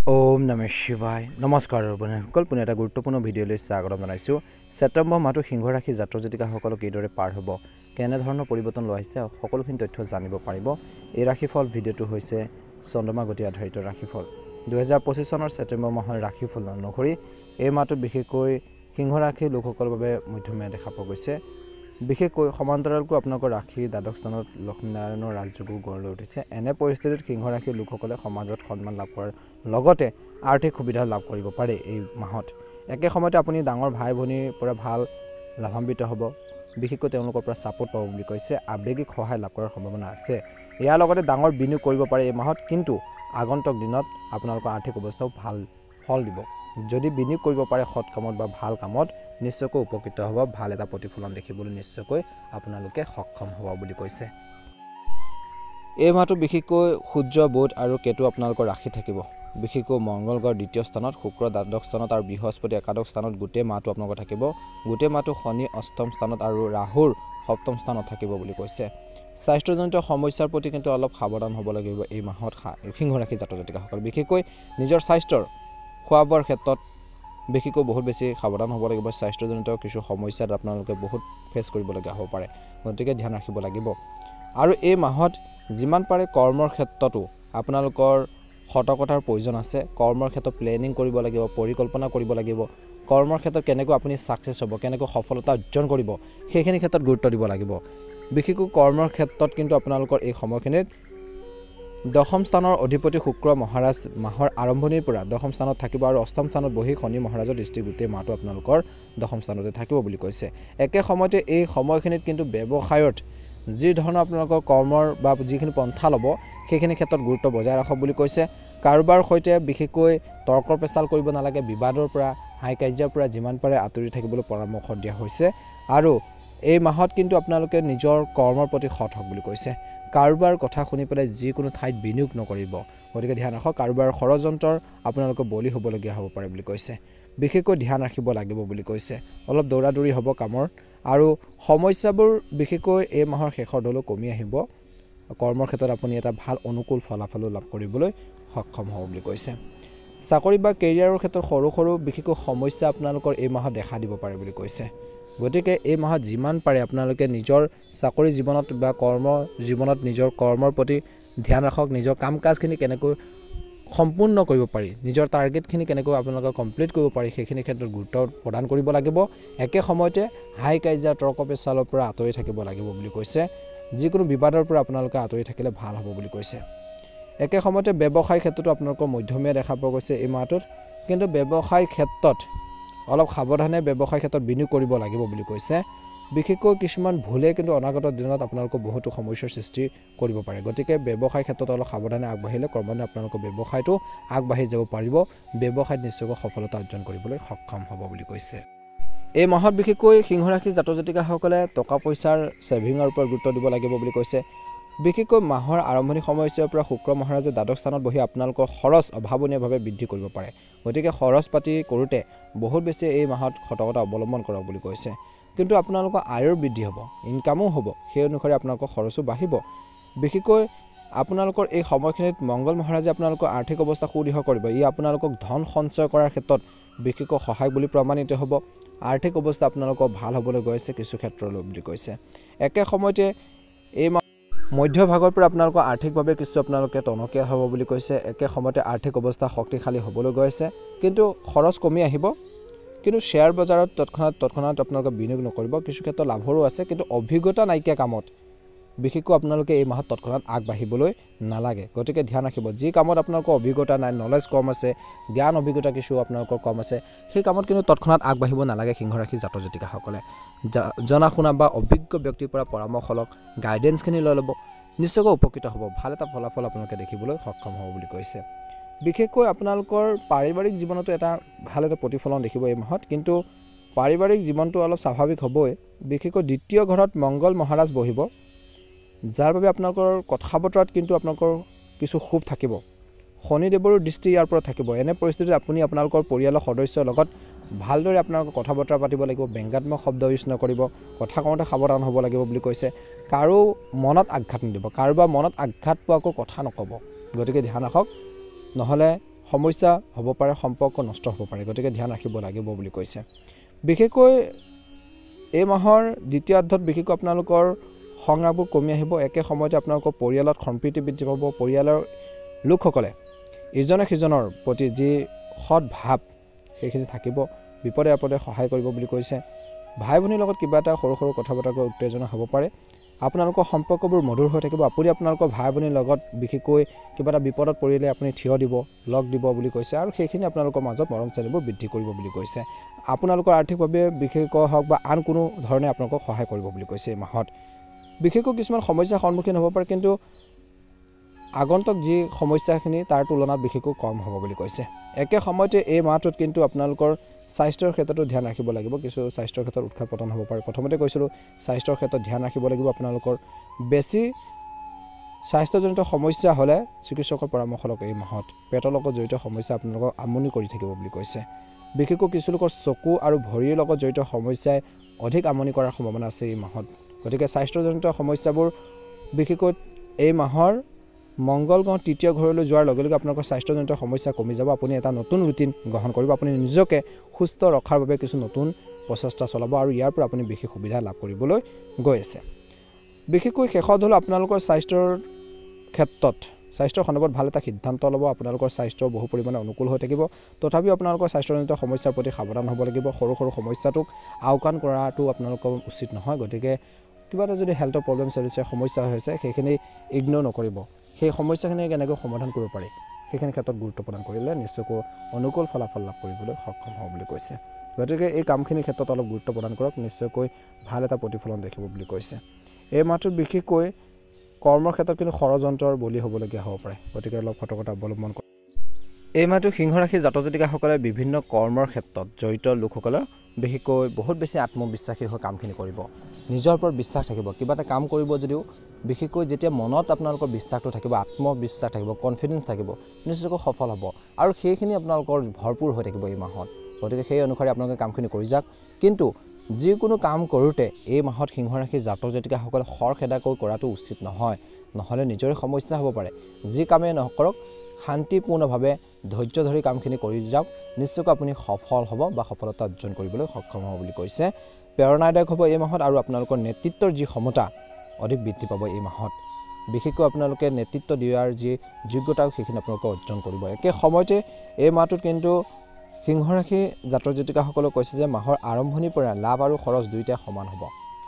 ओम नमः शिवाय नमस्कार बन्धुসকল পুনে এটা গুৰুত্বপূৰ্ণ ভিডিঅ'লৈ স্বাগতম জনাইছো ছেপ্টেম্বৰ মাহটো সিংহ ৰাশি জাতক জাতিকাসকলক কিদৰে পাৰ হ'ব কেনে ধৰণৰ পৰিৱৰ্তন লৈ আহিছে সকলোখিনি তথ্য জানিব পাৰিব এই ৰাশিফল ভিডিঅ'টো হৈছে চন্দ্ৰমা গতি আধাৰিত ৰাশিফল 2025 চনৰ ছেপ্টেম্বৰ মাহৰ ৰাশিফল অনুসৰি এই মাহটো বিশেষকৈ সিংহ ৰাশিৰ লোকসকলৰ বাবে মধ্যমীয়া দেখা পোৱা গৈছে বিশেষকৈ সমান্তৰালকৈ আপোনালোকৰ ৰাশি দ্বাদশ স্থানত লক্ষ্মীনাৰায়ণৰ ৰাজযোগো গঢ় লৈ উঠিছে এনে পৰিস্থিতিত সিংহ ৰাশিৰ লোকসকলে সমাজত সন্মান লাভ কৰাৰ লগতে আৰ্থিক সুবিধা লাভ কৰিব পাৰে এই মাহত একে সময়তে আপুনি ডাঙৰ ভাই ভনীৰ পৰা ভাল লাভান্বিত হ'ব বিশেষকৈ তেওঁলোকৰ পৰা সাপোৰ্ট পাব বুলি কৈছে আবেগিক সহায় লাভ কৰাৰ সম্ভাৱনা আছে ইয়াৰ লগতে ডাঙৰ বিনিয়োগ কৰিব পাৰে এই মাহত কিন্তু আগন্তুক দিনত আপোনালোকৰ আৰ্থিক অৱস্থাও ভাল ফল দিব যদি বিনিয়োগ কৰিব পাৰে সৎ কামত বা ভাল কামত নিশ্চয়কৈ উপকৃত হ'ব ভাল এটা প্ৰতিফলন দেখিবলৈ নিশ্চয়কৈ আপোনালোকে সক্ষম হ'ব বুলি কৈছে এই মাহটো বিশেষকৈ সূৰ্য বুধ আৰু কেতু আপোনালোকৰ ৰাশি থাকিব বিশেষকৈ মঙ্গল গ্ৰহ দ্বিতীয় স্থানত শুক্ৰ দ্বাদশ স্থানত আৰু বৃহস্পতি একাদশ স্থানত গোটেই মাহটো আপোনালোকৰ থাকিব গোটেই মাহটো শনি অষ্টম স্থানত আৰু ৰাহুৰ সপ্তম স্থানত থাকিব বুলি কৈছে স্বাস্থ্যজনিত সমস্যাৰ প্ৰতি কিন্তু অলপ সাৱধান হ'ব লাগিব এই মাহত সিংহ ৰাশি জাতক জাতিকাসকল বিশেষকৈ নিজৰ স্বাস্থ্যৰ খোৱা বোৱাৰ ক্ষেত্ৰত বিশেষকৈ বহুত বেছি সাৱধান হ'ব লাগিব স্বাস্থ্যজনিত কিছু সমস্যাত আপোনালোকে বহুত ফেচ কৰিবলগীয়া হ'ব পাৰে গতিকে ধ্যান ৰাখিব লাগিব আৰু এই মাহত যিমান পাৰে কৰ্মৰ ক্ষেত্ৰতো আপোনালোকৰ সতৰ্কতাৰ প্ৰয়োজন আছে কৰ্মৰ ক্ষেত্ৰত প্লেনিং কৰিব লাগিব পৰিকল্পনা কৰিব লাগিব কৰ্মৰ ক্ষেত্ৰত কেনেকৈ আপুনি সাকসেছ হ'ব কেনেকৈ সফলতা অৰ্জন কৰিব সেইখিনি ক্ষেত্ৰত গুৰুত্ব দিব লাগিব বিশেষকৈ কৰ্মৰ ক্ষেত্ৰত কিন্তু আপোনালোকৰ এই সময়খিনিত দশম স্থানৰ অধিপতি শুক্ৰ মহাৰাজ মাহৰ আৰম্ভণিৰ পৰা দশম স্থানত থাকিব আৰু অষ্টম স্থানত বহি শনি মহাৰাজৰ দৃষ্টি গোটেই মাহটো আপোনালোকৰ দশম স্থানতে থাকিব বুলি কৈছে একে সময়তে এই সময়খিনিত কিন্তু ব্যৱসায়ত যি ধৰণৰ আপোনালোকৰ কৰ্মৰ বা যিখিনি পন্থা ল'ব সেইখিনি ক্ষেত্ৰত গুৰুত্ব বজাই ৰাখক বুলি কৈছে কাৰোবাৰ সৈতে বিশেষকৈ তৰ্ক পেচাল কৰিব নালাগে বিবাদৰ পৰা হাই কাজিয়াৰ পৰা যিমান পাৰে আঁতৰি থাকিবলৈ পৰামৰ্শ দিয়া হৈছে আৰু এই মাহত কিন্তু আপোনালোকে নিজৰ কৰ্মৰ প্ৰতি সৎ হওক বুলি কৈছে কাৰোবাৰ কথা শুনি পেলাই যিকোনো ঠাইত বিনিয়োগ নকৰিব গতিকে ধ্যান ৰাখক কাৰোবাৰ ষড়যন্ত্ৰৰ আপোনালোকে বলি হ'বলগীয়া হ'ব পাৰে বুলি কৈছে বিশেষকৈ ধ্যান ৰাখিব লাগিব বুলি কৈছে অলপ দৌৰাদৌৰি হ'ব কামৰ আৰু সমস্যাবোৰ বিশেষকৈ এই মাহৰ শেষৰ দলৈ কমি আহিব কৰ্মৰ ক্ষেত্ৰত আপুনি এটা ভাল অনুকূল ফলাফল লাভ কৰিবলৈ সক্ষম হ'ব বুলি কৈছে চাকৰি বা কেৰিয়াৰৰ ক্ষেত্ৰত সৰু সৰু বিশেষকৈ সমস্যা আপোনালোকৰ এই মাহত দেখা দিব পাৰে বুলি কৈছে গতিকে এই মাহত যিমান পাৰে আপোনালোকে নিজৰ চাকৰি জীৱনত বা কৰ্ম জীৱনত নিজৰ কৰ্মৰ প্ৰতি ধ্যান ৰাখক নিজৰ কাম কাজখিনি কেনেকৈ সম্পূৰ্ণ কৰিব পাৰি নিজৰ টাৰ্গেটখিনি কেনেকৈ আপোনালোকে কমপ্লিট কৰিব পাৰি সেইখিনি ক্ষেত্ৰত গুৰুত্ব প্ৰদান কৰিব লাগিব একে সময়তে হাই কাজিয়া তৰ্ক পেচালৰ পৰা আঁতৰি থাকিব লাগিব বুলি কৈছে যিকোনো বিবাদৰ পৰা আপোনালোকে আঁতৰি থাকিলে ভাল হ'ব বুলি কৈছে একে সময়তে ব্যৱসায় ক্ষেত্ৰতো আপোনালোকৰ মধ্যমীয়া দেখা পোৱা গৈছে এই মাহটোত কিন্তু ব্যৱসায় ক্ষেত্ৰত অলপ সাৱধানে ব্যৱসায় ক্ষেত্ৰত বিনিয়োগ কৰিব লাগিব বুলি কৈছে বিশেষকৈ কিছুমান ভুলে কিন্তু অনাগত দিনত আপোনালোকৰ বহুতো সমস্যাৰ সৃষ্টি কৰিব পাৰে গতিকে ব্যৱসায় ক্ষেত্ৰত অলপ সাৱধানে আগবাঢ়িলে ক্ৰমান্বয়ে আপোনালোকৰ ব্যৱসায়টো আগবাঢ়ি যাব পাৰিব ব্যৱসায়ত নিশ্চয়কৈ সফলতা অৰ্জন কৰিবলৈ সক্ষম হ'ব বুলি কৈছে এই মাহত বিশেষকৈ সিংহ ৰাশিৰ জাতক জাতিকাসকলে টকা পইচাৰ সেভিংৰ ওপৰত গুৰুত্ব দিব লাগিব বুলি কৈছে বিশেষকৈ মাহৰ আৰম্ভণি সময়ছোৱাৰ পৰা শুক্ৰ মহাৰাজে দ্বাদশ স্থানত বহি আপোনালোকৰ খৰচ অভাৱনীয়ভাৱে বৃদ্ধি কৰিব পাৰে গতিকে খৰচ পাতি কৰোঁতে বহুত বেছি এই মাহত সতৰ্কতা অৱলম্বন কৰক বুলি কৈছে কিন্তু আপোনালোকৰ আয়ৰ বৃদ্ধি হ'ব ইনকামো হ'ব সেই অনুসৰি আপোনালোকৰ খৰচো বাঢ়িব বিশেষকৈ আপোনালোকৰ এই সময়খিনিত মঙ্গল মহাৰাজে আপোনালোকৰ আৰ্থিক অৱস্থা সুদৃঢ় কৰিব ই আপোনালোকক ধন সঞ্চয় কৰাৰ ক্ষেত্ৰত বিশেষকৈ সহায় বুলি প্ৰমাণিত হ'ব আৰ্থিক অৱস্থা আপোনালোকৰ ভাল হ'বলৈ গৈছে কিছু ক্ষেত্ৰলৈ বুলি কৈছে একে সময়তে এই মধ্যভাগৰ পৰা আপোনালোকৰ আৰ্থিকভাৱে কিছু আপোনালোকে টনকিয়াল হ'ব বুলি কৈছে একে সময়তে আৰ্থিক অৱস্থা শক্তিশালী হ'বলৈ গৈছে কিন্তু খৰচ কমি আহিব কিন্তু শ্বেয়াৰ বজাৰত তৎক্ষণাত আপোনালোকে বিনিয়োগ নকৰিব কিছু ক্ষেত্ৰত লাভৰো আছে কিন্তু অভিজ্ঞতা নাইকিয়া কামত বিশেষকৈ আপোনালোকে এই মাহত তৎক্ষণাত আগবাঢ়িবলৈ নালাগে গতিকে ধ্যান ৰাখিব যি কামত আপোনালোকৰ অভিজ্ঞতা নাই নলেজ কম আছে জ্ঞান অভিজ্ঞতা কিছু আপোনালোকৰ কম আছে সেই কামত কিন্তু তৎক্ষণাত আগবাঢ়িব নালাগে সিংহ ৰাশিৰ জাতক জাতিকাসকলে জনা শুনা বা অভিজ্ঞ ব্যক্তিৰ পৰা পৰামৰ্শ লওক গাইডেন্সখিনি লৈ ল'ব নিশ্চয়কৈ উপকৃত হ'ব ভাল এটা ফলাফল আপোনালোকে দেখিবলৈ সক্ষম হ'ব বুলি কৈছে বিশেষকৈ আপোনালোকৰ পাৰিবাৰিক জীৱনতো এটা ভাল এটা প্ৰতিফলন দেখিব এই মাহত কিন্তু পাৰিবাৰিক জীৱনটো অলপ স্বাভাৱিক হ'বই বিশেষকৈ দ্বিতীয় ঘৰত মঙ্গল মহাৰাজ বহিব যাৰ বাবে আপোনালোকৰ কথা বতৰাত কিন্তু আপোনালোকৰ কিছু খুব থাকিব শনিদেৱৰ দৃষ্টি ইয়াৰ পৰা থাকিব এনে পৰিস্থিতিত আপুনি আপোনালোকৰ পৰিয়ালৰ সদস্যৰ লগত ভালদৰে আপোনালোকৰ কথা বতৰা পাতিব লাগিব ব্যংগাত্মক শব্দ ইউজ নকৰিব কথা কওঁতে সাৱধান হ'ব লাগিব বুলি কৈছে কাৰো মনত আঘাত নিদিব কাৰোবাৰ মনত আঘাত পোৱাকৈ কথা নক'ব গতিকে ধ্যান ৰাখক নহ'লে সমস্যা হ'ব পাৰে, সম্পৰ্ক নষ্ট হ'ব পাৰে, গতিকে ধ্যান ৰাখিব লাগিব বুলি কৈছে। বিশেষকৈ এই মাহৰ দ্বিতীয়াৰ্ধত বিশেষকৈ আপোনালোকৰ সংগ্ৰামবোৰ কমি আহিব। একে সময়তে আপোনালোকৰ পৰিয়ালত সম্প্ৰীতি বৃদ্ধি পাব। পৰিয়ালৰ লোকসকলে ইজনে সিজনৰ প্ৰতি যি সৎ ভাৱ সেইখিনি থাকিব। বিপদে আপদে সহায় কৰিব বুলি কৈছে। ভাই ভনীৰ লগত কিবা এটা সৰু সৰু কথা বতৰা উত্তেজনা হ'ব পাৰে। আপোনালোকৰ সম্পৰ্কবোৰ মধুৰ হৈ থাকিব। আপুনি আপোনালোকৰ ভাই ভনীৰ লগত বিশেষকৈ কিবা এটা বিপদত পৰিলে আপুনি থিয় দিব, লগ দিব বুলি কৈছে আৰু সেইখিনি আপোনালোকৰ মাজত মৰম চেনেহবোৰ বৃদ্ধি কৰিব বুলি কৈছে। আপোনালোকৰ আৰ্থিকভাৱে বিশেষকৈ হওক বা আন কোনো ধৰণে আপোনালোকক সহায় কৰিব বুলি কৈছে। এই মাহত বিশেষকৈ কিছুমান সমস্যাৰ সন্মুখীন হ'ব পাৰে, কিন্তু আগন্তুক যি সমস্যাখিনি তাৰ তুলনাত বিশেষকৈ কম হ'ব বুলি কৈছে। একে সময়তে এই মাহটোত কিন্তু আপোনালোকৰ স্বাস্থ্যৰ ক্ষেত্ৰতো ধ্যান ৰাখিব লাগিব। কিছু স্বাস্থ্যৰ ক্ষেত্ৰত উৎখাত পতন হ'ব পাৰে। প্ৰথমতে কৈছিলোঁ স্বাস্থ্যৰ ক্ষেত্ৰত ধ্যান ৰাখিব লাগিব। আপোনালোকৰ বেছি স্বাস্থ্যজনিত সমস্যা হ'লে চিকিৎসকৰ পৰামৰ্শ লওক। এই মাহত পেটৰ লগত জড়িত সমস্যা আপোনালোকক আমনি কৰি থাকিব বুলি কৈছে। বিশেষকৈ কিছু লোকৰ চকু আৰু ভৰিৰ লগত জড়িত সমস্যাই অধিক আমনি কৰাৰ সম্ভাৱনা আছে এই মাহত। গতিকে স্বাস্থ্যজনিত সমস্যাবোৰ বিশেষকৈ এই মাহৰ মংগল গ্ৰহ তৃতীয় ঘৰলৈ যোৱাৰ লগে লগে আপোনালোকৰ স্বাস্থ্যজনিত সমস্যা কমি যাব। আপুনি এটা নতুন ৰুটিন গ্ৰহণ কৰিব। আপুনি নিজকে সুস্থ ৰখাৰ বাবে কিছু নতুন প্ৰচেষ্টা চলাব আৰু ইয়াৰ পৰা আপুনি বিশেষ সুবিধা লাভ কৰিবলৈ গৈ আছে। বিশেষকৈ শেষত হ'লেও আপোনালোকৰ স্বাস্থ্যৰ ক্ষেত্ৰত স্বাস্থ্যৰ সন্দৰ্ভত ভাল এটা সিদ্ধান্ত ল'ব। আপোনালোকৰ স্বাস্থ্য বহু পৰিমাণে অনুকূল হৈ থাকিব। তথাপিও আপোনালোকৰ স্বাস্থ্যজনিত সমস্যাৰ প্ৰতি সাৱধান হ'ব লাগিব। সৰু সৰু সমস্যাটোক আওকাণ কৰাটো আপোনালোকৰ উচিত নহয়। গতিকে কিবা এটা যদি হেল্থৰ প্ৰব্লেম চলিছে, সমস্যা হৈছে, সেইখিনি ইগন'ৰ নকৰিব। সেই সমস্যাখিনি কেনেকৈ সমাধান কৰিব পাৰি সেইখিনি ক্ষেত্ৰত গুৰুত্ব প্ৰদান কৰিলে নিশ্চয়কৈ অনুকূল ফলাফল লাভ কৰিবলৈ সক্ষম হ'ব বুলি কৈছে। গতিকে এই কামখিনিৰ ক্ষেত্ৰত অলপ গুৰুত্ব প্ৰদান কৰক, নিশ্চয়কৈ ভাল এটা প্ৰতিফলন দেখিব বুলি কৈছে। এই মাহটোত বিশেষকৈ কৰ্মৰ ক্ষেত্ৰত কিন্তু ষড়যন্ত্ৰৰ বলি হ'বলগীয়া হ'ব পাৰে। গতিকে অলপ সতৰ্কতা অৱলম্বন কৰক। এই মাহটো সিংহ ৰাশিৰ জাতক জাতিকাসকলে বিভিন্ন কৰ্মৰ ক্ষেত্ৰত জড়িত লোকসকলৰ বিশেষকৈ বহুত বেছি আত্মবিশ্বাসী হৈ কামখিনি কৰিব। নিজৰ ওপৰত বিশ্বাস থাকিব। কিবা এটা কাম কৰিব যদিও বিশেষকৈ যেতিয়া মনত আপোনালোকৰ বিশ্বাসটো থাকিব, আত্মবিশ্বাস থাকিব, কনফিডেঞ্চ থাকিব, নিশ্চয়কৈ সফল হ'ব আৰু সেইখিনি আপোনালোকৰ ভৰপূৰ হৈ থাকিব এই মাহত। গতিকে সেই অনুসাৰে আপোনালোকে কামখিনি কৰি যাওক। কিন্তু যিকোনো কাম কৰোঁতে এই মাহত সিংহ ৰাশিৰ জাতক জাতিকাসকলে খৰখেদাকৈ কৰাটো উচিত নহয়, নহ'লে নিজৰে সমস্যা হ'ব পাৰে। যি কামেই নকৰক শান্তিপূৰ্ণভাৱে ধৈৰ্য ধৰি কামখিনি কৰি যাওক। নিশ্চয়কৈ আপুনি সফল হ'ব বা সফলতা অৰ্জন কৰিবলৈ সক্ষম হ'ব বুলি কৈছে। প্ৰেৰণাদায়ক হ'ব এই মাহত আৰু আপোনালোকৰ নেতৃত্বৰ যি ক্ষমতা অধিক বৃদ্ধি পাব এই মাহত। বিশেষকৈ আপোনালোকে নেতৃত্ব দিয়াৰ যি যোগ্যতা সেইখিনি আপোনালোকে অৰ্জন কৰিব। একে সময়তে এই মাহটোত কিন্তু সিংহ ৰাশি জাতক জাতিকাসকলক কৈছে যে মাহৰ আৰম্ভণিৰ পৰা লাভ আৰু খৰচ দুয়োটাই সমান হ'ব।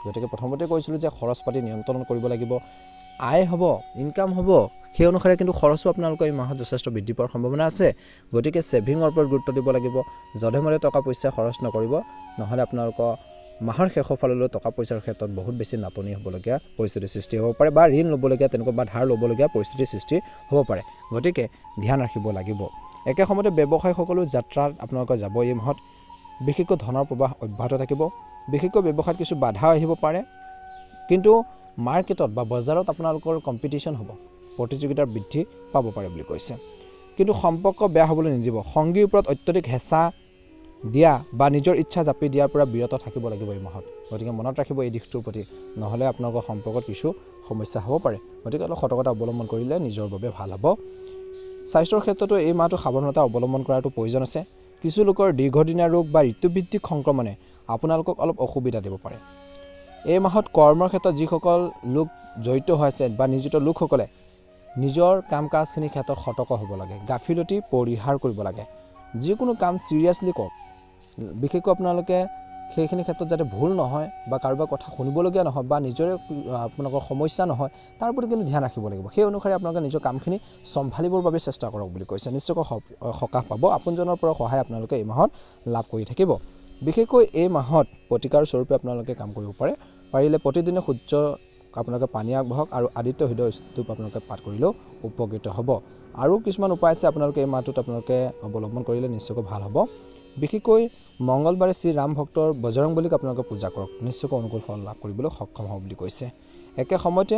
গতিকে প্ৰথমতে কৈছিলোঁ যে খৰচ পাতি নিয়ন্ত্ৰণ কৰিব লাগিব। আয় হ'ব, ইনকাম হ'ব, সেই অনুসাৰে কিন্তু খৰচো আপোনালোকৰ এই মাহত যথেষ্ট বৃদ্ধি পোৱাৰ সম্ভাৱনা আছে। গতিকে ছেভিঙৰ ওপৰত গুৰুত্ব দিব লাগিব। যধে মধে টকা পইচা খৰচ নকৰিব, নহ'লে আপোনালোকৰ মাহৰ শেষৰ ফাললৈ টকা পইচাৰ ক্ষেত্ৰত বহুত বেছি নাটনি হ'বলগীয়া পৰিস্থিতিৰ সৃষ্টি হ'ব পাৰে বা ঋণ ল'বলগীয়া তেনেকুৱা বা ধাৰ ল'বলগীয়া পৰিস্থিতিৰ সৃষ্টি হ'ব পাৰে। গতিকে ধ্যান ৰাখিব লাগিব। একে সময়তে ব্যৱসায়ীসকলো যাত্ৰাত আপোনালোকে যাব এই মাহত। বিশেষকৈ ধনৰ প্ৰবাহ অব্যাহত থাকিব। বিশেষকৈ ব্যৱসায়ত কিছু বাধা আহিব পাৰে, কিন্তু মাৰ্কেটত বা বজাৰত আপোনালোকৰ কম্পিটিশ্যন হ'ব, প্ৰতিযোগিতাৰ বৃদ্ধি পাব পাৰে বুলি কৈছে। কিন্তু সম্পৰ্ক বেয়া হ'বলৈ নিদিব। সংগীৰ ওপৰত অত্যধিক হেঁচা দিয়া বা নিজৰ ইচ্ছা জাপি দিয়াৰ পৰা বিৰত থাকিব লাগিব এই মাহত। গতিকে মনত ৰাখিব এই দিশটোৰ প্ৰতি, নহ'লে আপোনালোকৰ সম্পৰ্কত কিছু সমস্যা হ'ব পাৰে। গতিকে অলপ সতৰ্কতা অৱলম্বন কৰিলে নিজৰ বাবে ভাল হ'ব। স্বাস্থ্যৰ ক্ষেত্ৰতো এই মাহটো সাৱধানতা অৱলম্বন কৰাটো প্ৰয়োজন আছে। কিছু লোকৰ দীৰ্ঘদিনীয়া ৰোগ বা ঋতুভিত্তিক সংক্ৰমণে আপোনালোকক অলপ অসুবিধা দিব পাৰে। এই মাহত কৰ্মৰ ক্ষেত্ৰত যিসকল লোক জড়িত হৈ আছে বা নিয়োজিত লোকসকলে নিজৰ কাম কাজখিনিৰ ক্ষেত্ৰত সতৰ্ক হ'ব লাগে, গাফিলতি পৰিহাৰ কৰিব লাগে। যিকোনো কাম চিৰিয়াছলি কৰক। বিশেষকৈ আপোনালোকে সেইখিনি ক্ষেত্ৰত যাতে ভুল নহয় বা কাৰোবাৰ কথা শুনিবলগীয়া নহয় বা নিজৰে আপোনালোকৰ সমস্যা নহয়, তাৰ প্ৰতি কিন্তু ধ্যান ৰাখিব লাগিব। সেই অনুসাৰে আপোনালোকে নিজৰ কামখিনি চম্ভালিবৰ বাবে চেষ্টা কৰক বুলি কৈছে। নিশ্চয়কৈ সকাহ পাব। আপোনজনৰ পৰা সহায় আপোনালোকে এই মাহত লাভ কৰি থাকিব। বিশেষকৈ এই মাহত প্ৰতিকাৰ স্বৰূপে আপোনালোকে কাম কৰিব পাৰে। পাৰিলে প্ৰতিদিনে সূৰ্য আপোনালোকে পানী আগবঢ়াওক আৰু আদিত্য হৃদয় স্তূপ আপোনালোকে পাঠ কৰিলেও উপকৃত হ'ব। আৰু কিছুমান উপায় আছে আপোনালোকে এই মাহটোত আপোনালোকে অৱলম্বন কৰিলে নিশ্চয়কৈ ভাল হ'ব। বিশেষকৈ মংগলবাৰে শ্ৰী ৰাম ভক্তৰ বজৰংবলীক আপোনালোকে পূজা কৰক, নিশ্চয়কৈ অনুকূল ফল লাভ কৰিবলৈ সক্ষম হ'ব বুলি কৈছে। একে সময়তে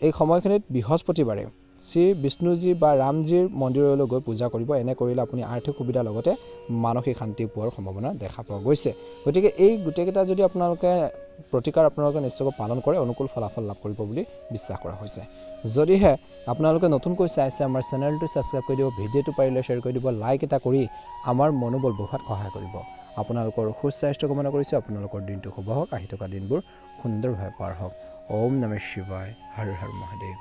এই সময়খিনিত বৃহস্পতিবাৰে শ্ৰী বিষ্ণুজী বা ৰামজীৰ মন্দিৰলৈ গৈ পূজা কৰিব। এনে কৰিলে আপুনি আৰ্থিক সুবিধাৰ লগতে মানসিক শান্তি পোৱাৰ সম্ভাৱনা দেখা পোৱা গৈছে। গতিকে এই গোটেইকেইটা যদি আপোনালোকে প্ৰতিকাৰ আপোনালোকে নিশ্চয়কৈ পালন কৰে, অনুকূল ফলাফল লাভ কৰিব বুলি বিশ্বাস কৰা হৈছে। যদিহে আপোনালোকে নতুনকৈ চাইছে আমাৰ চেনেলটো ছাবস্ক্ৰাইব কৰি দিব, ভিডিঅ'টো পাৰিলে শ্বেয়াৰ কৰি দিব, লাইক এটা কৰি আমাৰ মনোবল বঢ়োৱাত সহায় কৰিব। আপোনালোকৰ সুস্বাস্থ্য কামনা কৰিছোঁ। আপোনালোকৰ দিনটো শুভ হওক, আহি থকা দিনবোৰ সুন্দৰভাৱে পাৰ হওক। ওম নমঃ শিৱায়, হৰ হৰ মহাদেৱ।